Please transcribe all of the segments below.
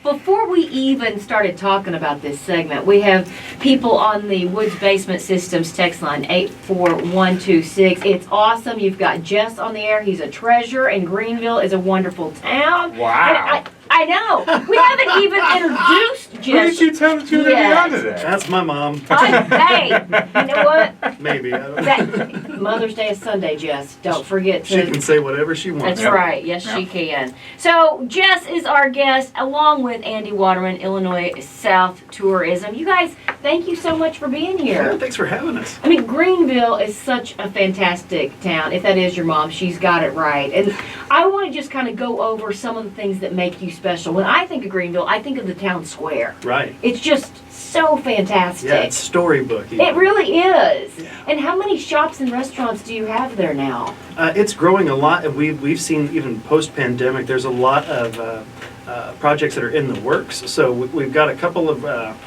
Before we even started talking about this segment, we have people on the Woods Basement Systems text line 84126. It's awesome. You've got Jess on the air. He's a treasure, and Greenville is a wonderful town. Wow. I know. We haven't even introduced Jess. Who did you tell that you were going to be on today? That's my mom. Hey, you know what? Maybe. I don't know. Mother's Day is Sunday, Jess. Don't forget to. She can say whatever she wants. That's right. Yes, she can. So Jess is our guest, along with Andy Waterman, Illinois South Tourism. You guys, thank you so much for being here. Yeah, thanks for having us. I mean, Greenville is such a fantastic town. If that is your mom, she's got it right. And I want to just kind of go over some of the things that make you special. When I think of Greenville, I think of the town square. Right. It's just so fantastic. Yeah, it's storybook. It really is. Yeah. And how many shops and restaurants do you have there now? It's growing a lot, and we've seen even post-pandemic, there's a lot of projects that are in the works. So we've got a couple of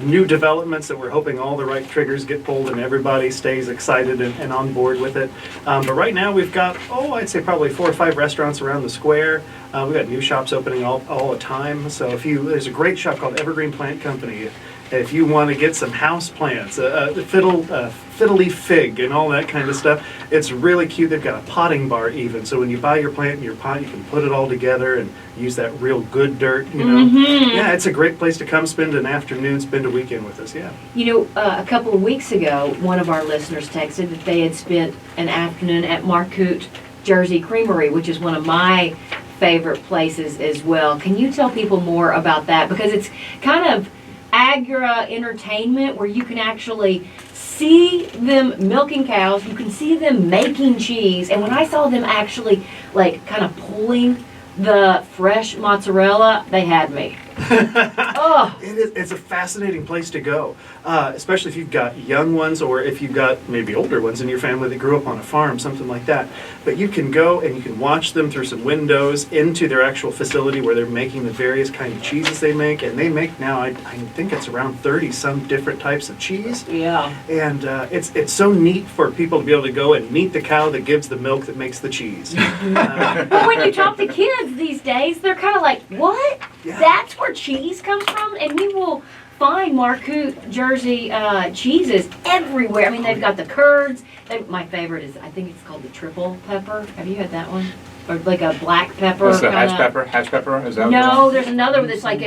new developments that we're hoping all the right triggers get pulled and everybody stays excited and on board with it. But right now we've got, I'd say probably 4 or 5 restaurants around the square. We've got new shops opening all the time. So there's a great shop called Evergreen Plant Company. If you want to get some house plants, fiddly fig and all that kind of stuff, it's really cute. They've got a potting bar even. So when you buy your plant in your pot, you can put it all together and use that real good dirt, you know. Mm-hmm. Yeah, it's a great place to come spend an afternoon, spend a weekend with us, yeah. You know, a couple of weeks ago, one of our listeners texted that they had spent an afternoon at Marcoot Jersey Creamery, which is one of my favorite places as well. Can you tell people more about that? Because it's kind of agra entertainment where you can actually see them milking cows, you can see them making cheese, and when I saw them actually like kind of pulling the fresh mozzarella, they had me. Oh. It's a fascinating place to go, especially if you've got young ones or if you've got maybe older ones in your family that grew up on a farm, something like that. But you can go and you can watch them through some windows into their actual facility where they're making the various kind of cheeses they make. And they make now, I think it's around 30 some different types of cheese. Yeah. And it's so neat for people to be able to go and meet the cow that gives the milk that makes the cheese. But when you talk to kids these days, they're kind of like, what? Yeah. That's where cheese comes from? And you will find Marcoot Jersey cheeses everywhere. I mean, they've got the curds. My favorite is, I think it's called the triple pepper. Have you had that one? Or like a black pepper. What's the kinda. hatch pepper? Hatch pepper? Is that No, there's another one that's like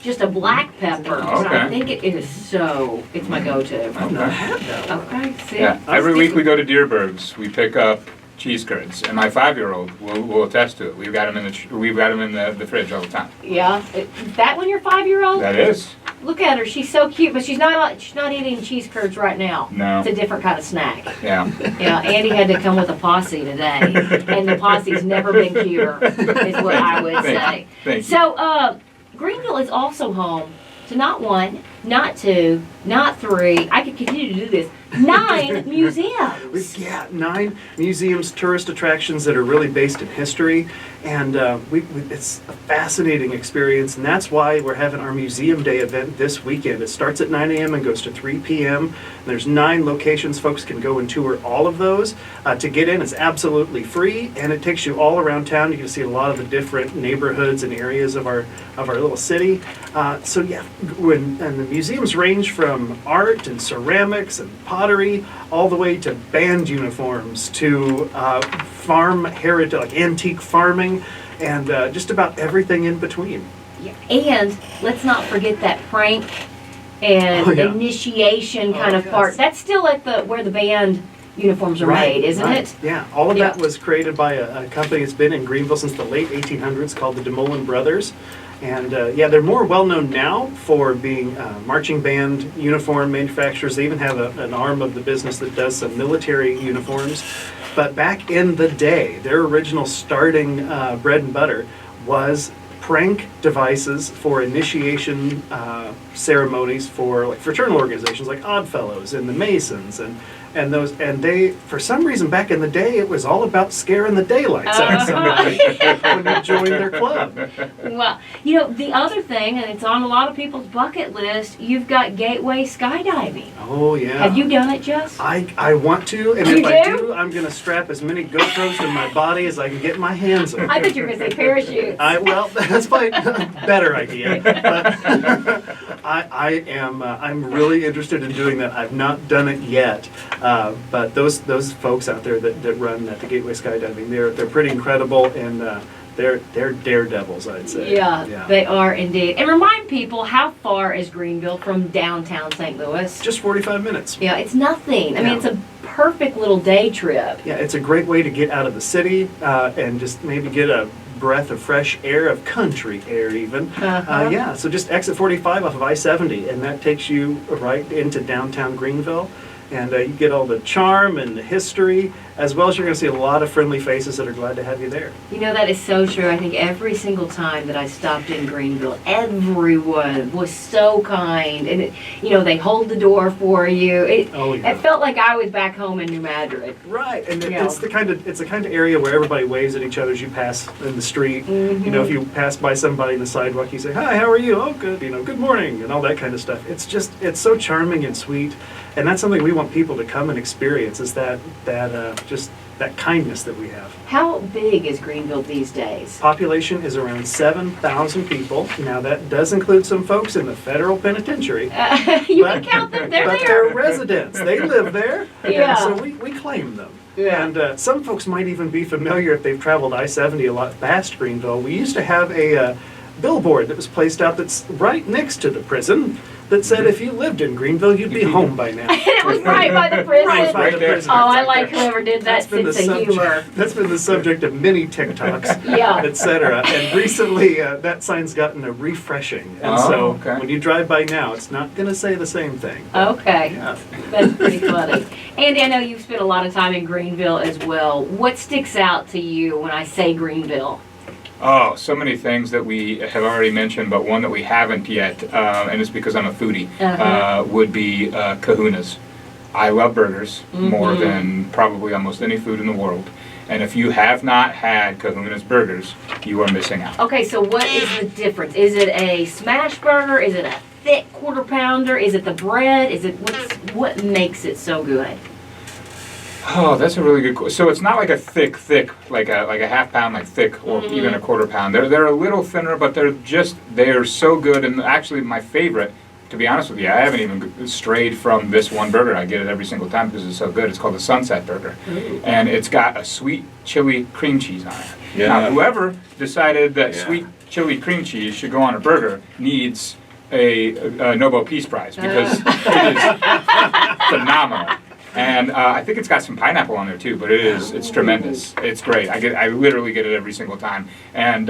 just a black pepper. Oh, okay. I think it is it's my go-to. I've not had that one. Okay, see? Yeah. Every week we go to Deerberg's, we pick up cheese curds, and my 5-year-old will attest to it. We've got them in the fridge all the time. Yeah. That one your 5-year-old? That is. Look at her. She's so cute, but she's not eating cheese curds right now. No. It's a different kind of snack. Yeah. Yeah, Andy had to come with a posse today, and the posse's never been cuter, is what I would say. Thank you. So, Greenville is also home to not 1, not 2, not 3. I could continue to do this. 9 museums. Yeah, 9 museums, tourist attractions that are really based in history, and it's a fascinating experience, and that's why we're having our Museum Day event this weekend. It starts at 9 a.m. and goes to 3 p.m. And there's 9 locations. Folks can go and tour all of those. To get in, it's absolutely free, and it takes you all around town. You can see a lot of the different neighborhoods and areas of our little city. So yeah, and the museums range from art and ceramics and pottery, all the way to band uniforms, to farm heritage, like antique farming, and just about everything in between. Yeah. And let's not forget that prank and initiation kind of part. That's still at where the band uniforms are made, isn't it? Yeah, all of that was created by a company that's been in Greenville since the late 1800s called the DeMolin Brothers. And they're more well known now for being marching band uniform manufacturers. They even have an arm of the business that does some military uniforms. But back in the day, their original starting bread and butter was prank devices for initiation ceremonies for like fraternal organizations like Oddfellows and the Masons and they, for some reason back in the day, it was all about scaring the daylights out of somebody when they joined their club. Well, the other thing, and it's on a lot of people's bucket list, you've got gateway skydiving. Oh, yeah. Have you done it, Jess? I want to, and if I do, I'm going to strap as many GoPros to my body as I can get my hands on. I bet you're going to say parachutes. That's Better idea. But I'm really interested in doing that. I've not done it yet. But those folks out there that run at the Gateway Skydiving, they're pretty incredible, and they're daredevils, I'd say. Yeah, they are indeed. And remind people, how far is Greenville from downtown St. Louis? Just 45 minutes. Yeah, it's nothing. I mean, it's a perfect little day trip. Yeah, it's a great way to get out of the city and just maybe get a breath of fresh air, of country air even. Yeah, so just exit 45 off of I-70, and that takes you right into downtown Greenville. And you get all the charm and the history, as well as you're going to see a lot of friendly faces that are glad to have you there. You know, that is so true. I think every single time that I stopped in Greenville, everyone was so kind. And, they hold the door for you. It felt like I was back home in New Madrid. Right, and it's the kind of area where everybody waves at each other as you pass in the street. Mm-hmm. If you pass by somebody in the sidewalk, you say, "Hi, how are you?" "Oh, good." "Good morning," and all that kind of stuff. It's so charming and sweet. And that's something we want people to come and experience, is that kindness that we have. How big is Greenville these days? Population is around 7,000 people. Now, that does include some folks in the federal penitentiary. You can count them, they're but there. they're residents. They live there. Yeah. And so we claim them. Yeah. And some folks might even be familiar if they've traveled I-70 a lot past Greenville. We used to have a billboard that was placed out that's right next to the prison that said if you lived in Greenville, you'd be home by now. It was right by the prison. Right by the prison. Oh, I like whoever did that sense of humor. That's been the subject of many TikToks, Yeah. etc. And recently, that sign's gotten a refreshing. And when you drive by now, it's not going to say the same thing. Okay. Yeah. That's pretty funny. Andy, I know you've spent a lot of time in Greenville as well. What sticks out to you when I say Greenville? Oh, so many things that we have already mentioned, but one that we haven't yet, and it's because I'm a foodie, would be kahunas. I love burgers more than probably almost any food in the world. And if you have not had kahuna's burgers, you are missing out. Okay, so what is the difference? Is it a smash burger? Is it a thick quarter pounder? Is it the bread? What makes it so good? Oh, that's a really good question. So it's not like a thick, like a half pound, like thick, or even a quarter pound. They're a little thinner, but they're so good. And actually, my favorite, to be honest with you, I haven't even strayed from this one burger. I get it every single time because it's so good. It's called the Sunset Burger, and it's got a sweet chili cream cheese on it. Yeah. Now, whoever decided that sweet chili cream cheese should go on a burger needs a Nobel Peace Prize, because it is phenomenal. And I think it's got some pineapple on there too, but it's tremendous. It's great. I literally get it every single time. And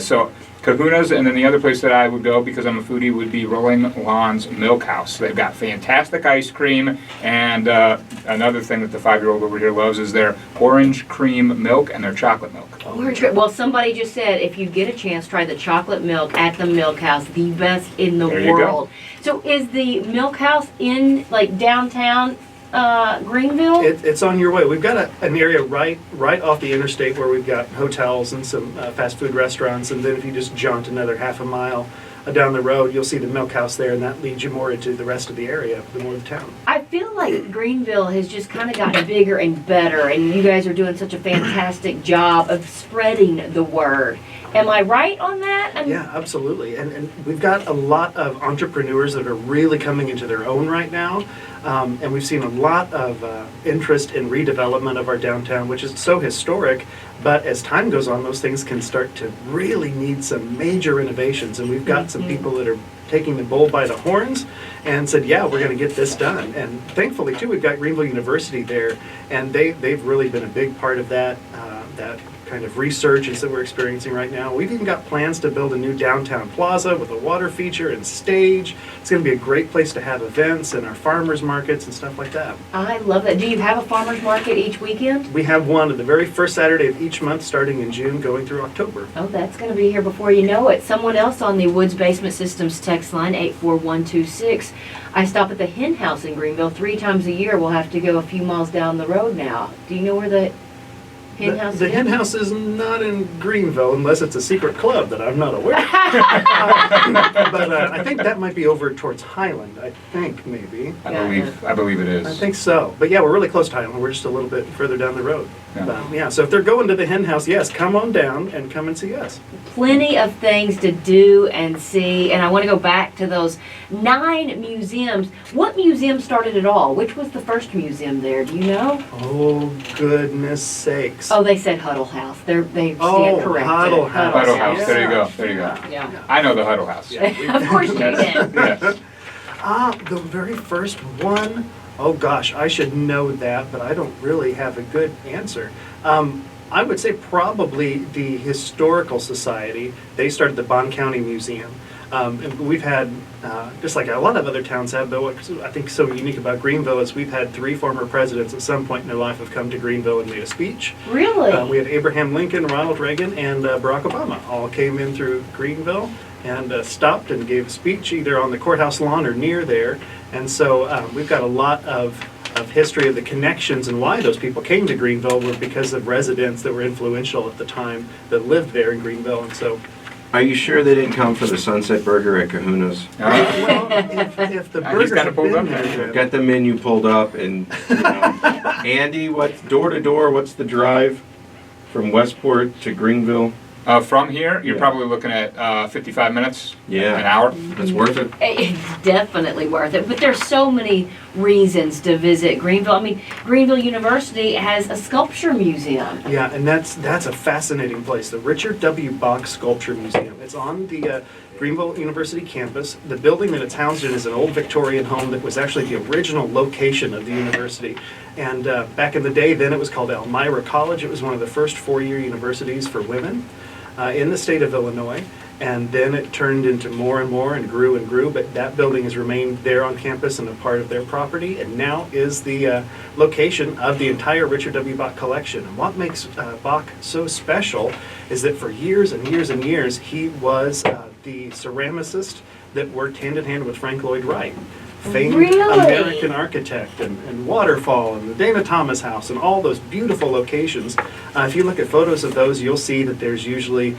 so kahuna's, and then the other place that I would go, because I'm a foodie, would be Rolling Lawn's Milk House. They've got fantastic ice cream, and another thing that the 5-year-old over here loves is their orange cream milk and their chocolate milk. Well, somebody just said if you get a chance, try the chocolate milk at the Milk House, the best in the world. So is the Milk House in downtown Greenville? It's on your way. We've got an area right off the interstate where we've got hotels and some fast food restaurants, and then if you just jaunt another half a mile down the road, you'll see the Milk House there, and that leads you more into the rest of the area, more of the town. I feel like Greenville has just kind of gotten bigger and better, and you guys are doing such a fantastic job of spreading the word. Am I right on that? Yeah, absolutely. And we've got a lot of entrepreneurs that are really coming into their own right now. And we've seen a lot of interest in redevelopment of our downtown, which is so historic. But as time goes on, those things can start to really need some major innovations. And we've got some people that are taking the bull by the horns and said, yeah, we're going to get this done. And thankfully, too, we've got Greenville University there. And they've really been a big part of that kind of resurgence that we're experiencing right now. We've even got plans to build a new downtown plaza with a water feature and stage. It's going to be a great place to have events and our farmers markets and stuff like that. I love that. Do you have a farmers market each weekend? We have one on the very first Saturday of each month, starting in June, going through October. Oh, that's going to be here before you know it. Someone else on the Woods Basement Systems text line, 84126. I stop at the Hen House in Greenville 3 times a year. We'll have to go a few miles down the road now. Do you know where the Hen house The again? hen house is not in Greenville unless it's a secret club that I'm not aware of. But I think that might be over towards Highland, I think, maybe. I believe it is. I think so. But yeah, we're really close to Highland. We're just a little bit further down the road. Yeah. Yeah, so if they're going to the hen house, yes, come on down and come and see us. Plenty of things to do and see, and I want to go back to those 9 museums. What museum started it all? Which was the first museum there? Do you know? Oh, goodness sakes. Oh, they said Huddle House. They Oh, stand corrected. Huddle House. Huddle House, Yeah. there you go, there you go. Yeah. I know the Huddle House. Yeah, Of course you did. Yes. the very first one. Oh gosh, I should know that, but I don't really have a good answer. I would say probably the Historical Society. They started the Bond County Museum. And we've had, just like a lot of other towns have, but what I think is so unique about Greenville is we've had 3 former presidents at some point in their life have come to Greenville and made a speech. Really? We had Abraham Lincoln, Ronald Reagan, and Barack Obama all came in through Greenville and stopped and gave a speech either on the courthouse lawn or near there. And so we've got a lot of history of the connections and why those people came to Greenville were because of residents that were influential at the time that lived there in Greenville. And so, Are you sure they didn't come for the Sunset Burger at Kahuna's? well, if the He's burgers got it had pulled been up there, there. then- Got the menu pulled up and, Andy, what's door to door, what's the drive from Westport to Greenville? From here, you're Yeah. probably looking at 55 minutes, Yeah. an hour. That's worth it. It's definitely worth it. But there's so many reasons to visit Greenville. I mean, Greenville University has a sculpture museum. Yeah, and that's a fascinating place, the Richard W. Bach Sculpture Museum. It's on the Greenville University campus. The building that it's housed in is an old Victorian home that was actually the original location of the university. And back in the day, then it was called Elmira College. It was one of the first 4-year universities for women in the state of Illinois. And then it turned into more and more and grew, but that building has remained there on campus and a part of their property, and now is the location of the entire Richard W. Bach collection. And what makes Bach so special is that for years and years and years, he was the ceramicist that worked hand in hand with Frank Lloyd Wright, famed Really? American architect, and Waterfall, and the Dana Thomas House, and all those beautiful locations. If you look at photos of those, you'll see that there's usually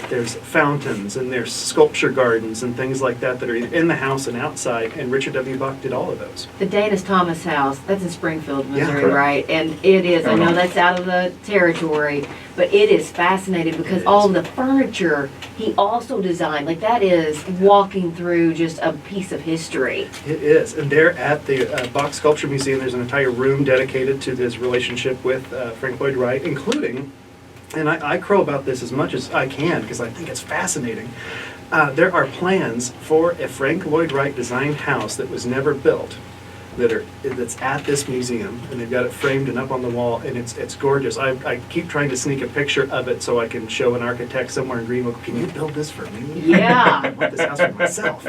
there's fountains and there's sculpture gardens and things like that that are in the house and outside, and Richard W. Bach did all of those. The Dana Thomas House, that's in Springfield, Yeah, Missouri, correct. right? And it is, I know that's out of the territory, but it is fascinating because It is. all the furniture he also designed, like that is walking through just a piece of history. It is, and there at the Bach Sculpture Museum, there's an entire room dedicated to his relationship with Frank Lloyd Wright, including, and I crow about this as much as I can because I think it's fascinating. There are plans for a Frank Lloyd Wright designed house that was never built that's at this museum, and they've got it framed and up on the wall, and it's gorgeous. I keep trying to sneak a picture of it so I can show an architect somewhere in Greenville, can you build this for me? Yeah. I want this house for myself.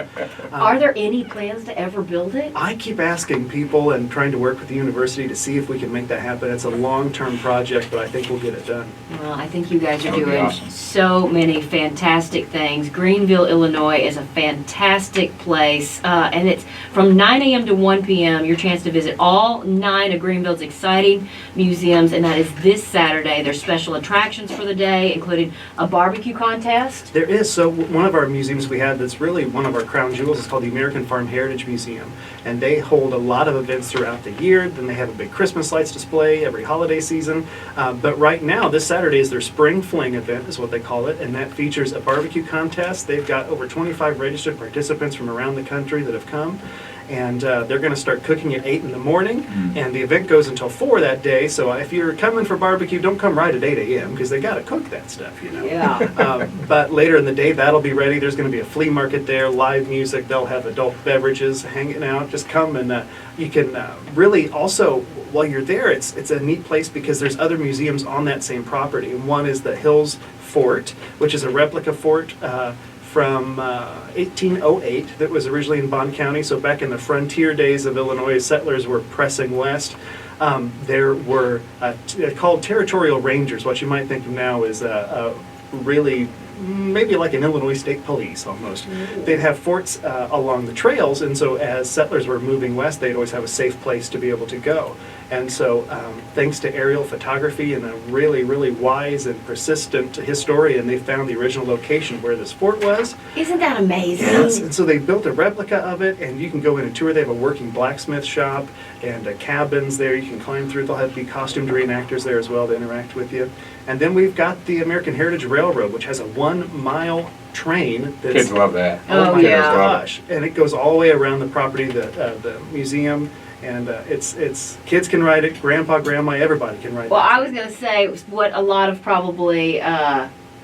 Are there any plans to ever build it? I keep asking people and trying to work with the university to see if we can make that happen. It's a long-term project, but I think we'll get it done. Well, I think you guys are That would be doing awesome. so many fantastic things. Greenville, Illinois is a fantastic place, and it's from 9 a.m. to 1 p.m. Your chance to visit all 9 of Greenville's exciting museums, and that is this Saturday. There's special attractions for the day, including a barbecue contest. There is. So one of our museums we have that's really one of our crown jewels is called the American Farm Heritage Museum. And they hold a lot of events throughout the year. Then they have a big Christmas lights display every holiday season. But right now, this Saturday is their Spring Fling event, is what they call it. And that features a barbecue contest. They've got over 25 registered participants from around the country that have come. And they're going to start cooking at 8 in the morning, and the event goes until 4 that day. So if you're coming for barbecue, don't come right at 8 a.m. because they got to cook that stuff, you know. Yeah. But later in the day, that'll be ready. There's going to be a flea market there, live music. They'll have adult beverages hanging out. Just come and you can really also, while you're there, it's a neat place because there's other museums on that same property. And one is the Hills Fort, which is a replica fort from 1808 that was originally in Bond County. So back in the frontier days of Illinois, settlers were pressing west. There were called territorial rangers. What you might think of now is really maybe like an Illinois State Police almost. They'd have forts along the trails, and so as settlers were moving west, they'd always have a safe place to be able to go. And so thanks to aerial photography and a really, really wise and persistent historian, they found the original location where this fort was. Isn't that amazing? Yes, and so they built a replica of it, and you can go in and tour. They have a working blacksmith shop and cabins there you can climb through. They'll have costumed reenactors there as well to interact with you. And then we've got the American Heritage Railroad, which has a 1-mile train. That's, Kids love that. Oh, my yeah. gosh! And it goes all the way around the property, the museum, and it's kids can ride it. Grandpa, grandma, everybody can ride it. Well, I was going to say what a lot of probably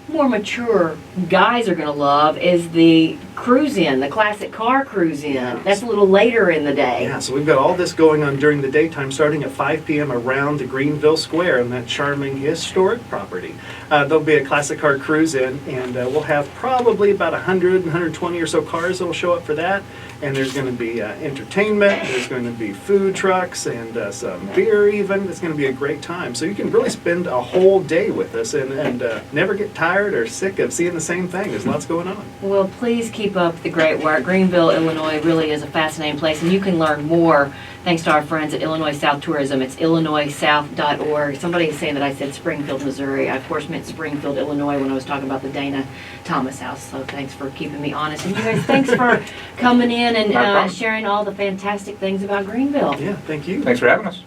more mature guys are going to love is the cruise-in, the classic car cruise-in. Yes. That's a little later in the day. Yeah, so we've got all this going on during the daytime, starting at 5 p.m. around the Greenville Square on that charming historic property. There'll be a classic car cruise-in, and we'll have probably about 100, 120 or so cars that will show up for that. And there's going to be entertainment, there's going to be food trucks, and some beer even. It's going to be a great time. So you can really spend a whole day with us and never get tired or sick of seeing the same thing. There's lots going on. Well, please keep up the great work. Greenville, Illinois really is a fascinating place, and you can learn more thanks to our friends at Illinois South Tourism. It's ILLINOISouth.org. Somebody is saying that I said Springfield, Missouri. I, of course, meant Springfield, Illinois when I was talking about the Dana Thomas House. So thanks for keeping me honest. And you guys, thanks for coming in No and problem. sharing all the fantastic things about Greenville. Yeah, thank you. Thanks for having us.